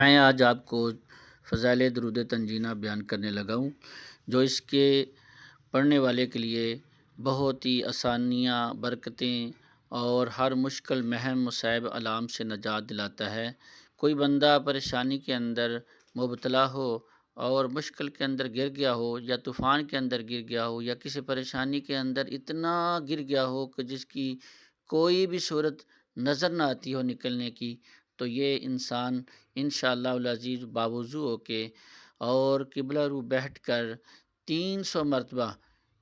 میں آج آپ کو فضائل درود تنجینہ بیان کرنے لگا ہوں، جو اس کے پڑھنے والے کے لیے بہت ہی آسانیاں، برکتیں اور ہر مشکل محن مصائب علام سے نجات دلاتا ہے۔ کوئی بندہ پریشانی کے اندر مبتلا ہو اور مشکل کے اندر گر گیا ہو، یا طوفان کے اندر گر گیا ہو، یا کسی پریشانی کے اندر اتنا گر گیا ہو کہ جس کی کوئی بھی صورت نظر نہ آتی ہو نکلنے کی، تو یہ انسان انشاءاللہ العزیز باوضو ہو کے اور قبلہ رو بیٹھ کر 300 مرتبہ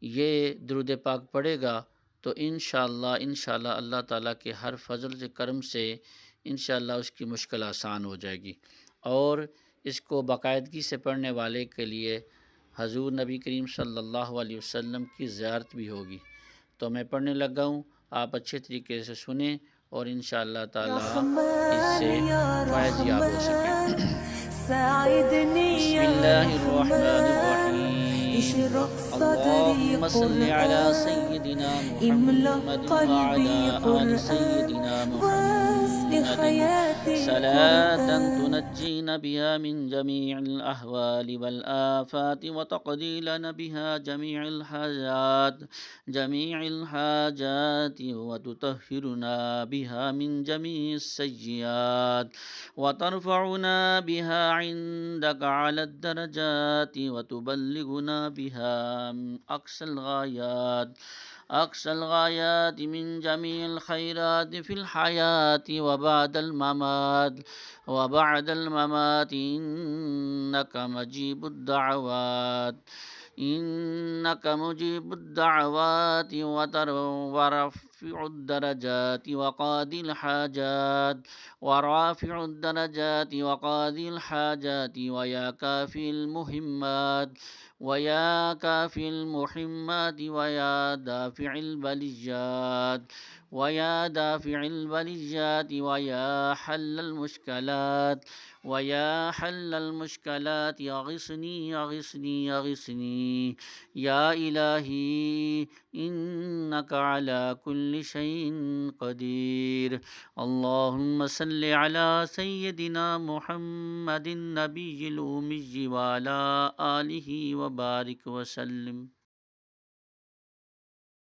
یہ درود پاک پڑھے گا تو انشاءاللہ اللہ تعالیٰ کے ہر فضل سے کرم سے انشاءاللہ اس کی مشکل آسان ہو جائے گی۔ اور اس کو باقاعدگی سے پڑھنے والے کے لیے حضور نبی کریم صلی اللہ علیہ وسلم کی زیارت بھی ہوگی۔ تو میں پڑھنے لگا ہوں، آپ اچھے طریقے سے سنیں اور انشاءاللہ تعالیٰ اس سے فائز یاب ہو سکیں۔ بسم اللہ الرحمن الرحیم، اللہم صلی علی سیدنا محمد وعلی آل سیدنا محمد صلاة تنجینا بها من جمیع الاحوال والآفات وتقضی لنا بها جمیع الحاجات وتطہرنا بها من جمیع السیئات وترفعنا بها عندك على الدرجات وتبلغنا بها أقصى الغايات من جميع الخيرات في الحياة وبعد الممات إنك مجيب الدعوات ورافع الدرجات وقاضي الحاجات ويا كافي المهمات ويا دافع البليات ويا حل المشكلات أغثني يا إلهي إنك على كل شيء قدير۔ اللهم صل على سيدنا محمد النبي الأمي وعلى آله وبارك وسلم۔